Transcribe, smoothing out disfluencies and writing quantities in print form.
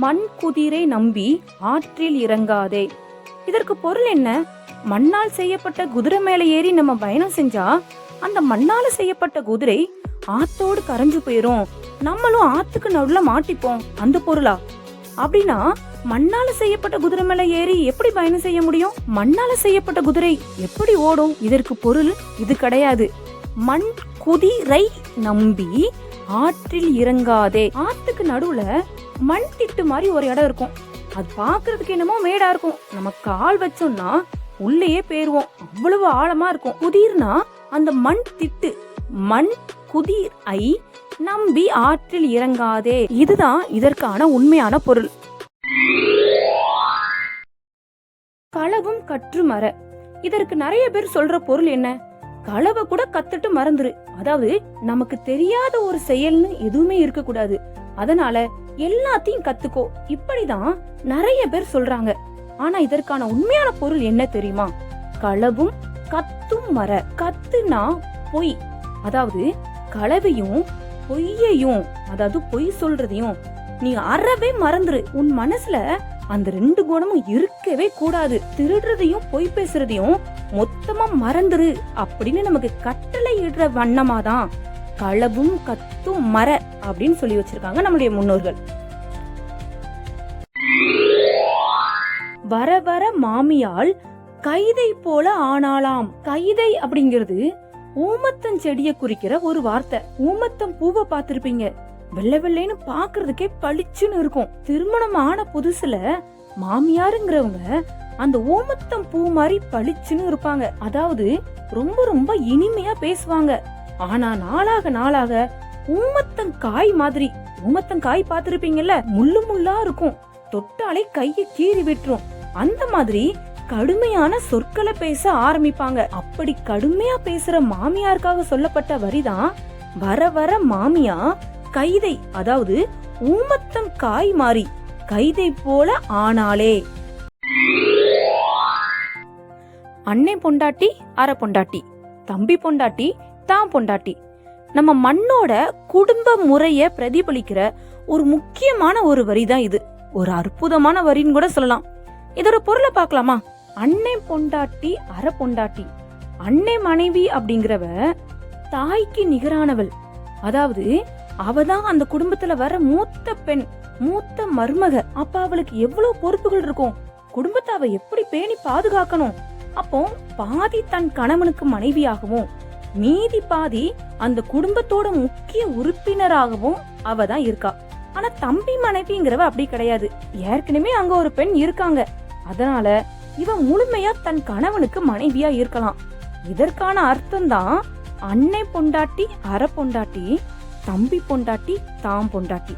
மண் குதிரை நம்பி ஆற்றில் இறங்காதே. இதற்கு பொருள் என்ன? மண்ணால் செய்யப்பட்ட குதிரை மேல ஏறி நம்ம பயணம் செஞ்சா அந்த மண்ணால செய்யப்பட்ட குதிரை ஆத்தோடு கரைஞ்சு போயிரும், நம்மளும் ஆத்துக்கு நடுவுல மாட்டிப்போம், அந்த பொருளா? அப்படின்னா மண்ணால செய்யப்பட்ட குதிரை மேல ஏறி எப்படி பயணம் செய்ய முடியும்? மண்ணால செய்யப்பட்ட குதிரை எப்படி ஓடும்? இதற்கு பொருள் இது கிடையாது. மண் குதிரை நம்பி ஆற்றில் இறங்காதே. ஆத்துக்கு நடுவுல மண் திட்டு மாதிரி ஒரு இடம் இருக்கும். அது பாக்குறதுக்கு என்னமோ மேடா இருக்கும். நம்ம கால் வச்சோம்னா உள்ளேயே போயிருவோம், அவ்வளவு ஆழமா இருக்கும். குதிர்னா அந்த மண் திட்டு. மண் குதிர் ஐ நம்பி ஆற்றில் இறங்காதே. இதுதான் இதற்கான உண்மையான பொருள். களவும் கற்று மற. இதற்கு நிறைய பேர் சொல்ற பொருள் என்ன? களவை கூட கத்துட்டு மறந்துரு. அதாவது நமக்கு தெரியாத ஒரு செயல்னு எதுவுமே இருக்க கூடாது, அதனால எல்லாத்தையும் கத்துக்கோ, இப்படிதான் நிறைய பேர் சொல்றாங்க. ஆனா இதற்கான உண்மையான பொருள் என்ன தெரியுமா? களவும் கத்தும் மற. கத்துனா பொய், அதாவது களவையும் பொய்யையும், அதாவது பொய் சொல்றதையும் நீ அறவே மறந்துரு. உன் மனசுல அந்த ரெண்டு குணமும் இருக்கவே கூடாது. திருடுறதையும் பொய் பேசுறதையும் மொத்தமா மறந்துரு அப்படின்னு நமக்கு கட்டளை இடுற வண்ணமாதான் களவும் கத்தும் மற அப்படின்னு சொல்லி வச்சிருக்காங்க நம்முடைய முன்னோர்கள். வர வர மாமியால் கைதை போல ஆனாலாம். கைதை அப்படிங்கிறது ஊமத்தம் செடிய குறிக்கிற ஒரு வார்த்தை. ஊமத்தம் பூவை பார்த்திருப்பீங்க, வெள்ளை வெள்ளைன்னு பாக்குறதுக்கே பளிச்சுன்னு இருக்கும். திருமணம் ஆன புதுசுல மாமியாருங்கிறவங்க அந்த ஊமத்தம் பூ மாதிரி பளிச்சுன்னு இருப்பாங்க. அதாவது ரொம்ப ரொம்ப இனிமையா பேசுவாங்க. ஆனா நாளாக நாளாக ஊமத்தம் காய் மாதிரி, ஊமத்தம் காய் பார்த்திருப்பீங்கல்ல, முள்ளு முள்ளா இருக்கும், தொட்டாலே கையை கீறி விட்டுரும். அந்த மாதிரி கடுமையான சொற்களை பேச ஆரம்பிப்பாங்க. அப்படி கடுமையா பேசுற மாமியாருக்காக சொல்லப்பட்ட வரிதான் வர வர மாமியா கைதை, அதாவது ஊமத்தம் காய் மாறி கைதை போல ஆனாலே. அன்னை பொண்டாட்டி அற பொண்டாட்டி, தம்பி பொண்டாட்டி தான் பொண்டாட்டி. நம்ம மண்ணோட குடும்ப முறைய பிரதிபலிக்கிற ஒரு முக்கியமான ஒரு வரிதான் இது. ஒரு அற்புதமான வரின்னு கூட சொல்லலாம். இதோட பொருளை பார்க்கலாமா? அன்னை பொண்டாட்டி அற பொண்டாட்டி. அன்னை மனைவி அப்படிங்கிறவ தாய்க்கு நிகரானவள். அதாவது அவதான் அந்த குடும்பத்துல வர மூத்த பெண், மூத்த மருமக. அப்ப அவளுக்கு எவ்வளவு பொறுப்புகள் இருக்கும், குடும்பத்தை அவ எப்படி பேணி பாதுகாக்கணும். அப்போ பாதி தன் கணவனுக்கு மனைவியாகவும் மீதி பாதி அந்த குடும்பத்தோட முக்கிய உறுப்பினராகவும் அவ தான் இருக்கா. ஆனா தம்பி மனைவிங்கிறவ அப்படி கிடையாது. ஏற்கனவே அங்க ஒரு பெண் இருக்காங்க, அதனால இவ முழுமையா தன் கணவனுக்கு மனைவியா இருக்கலாம். இதற்கான அர்த்தம் தான் அன்னை பொண்டாட்டி அற பொண்டாட்டி, தம்பி பொண்டாட்டி தாம் பொண்டாட்டி.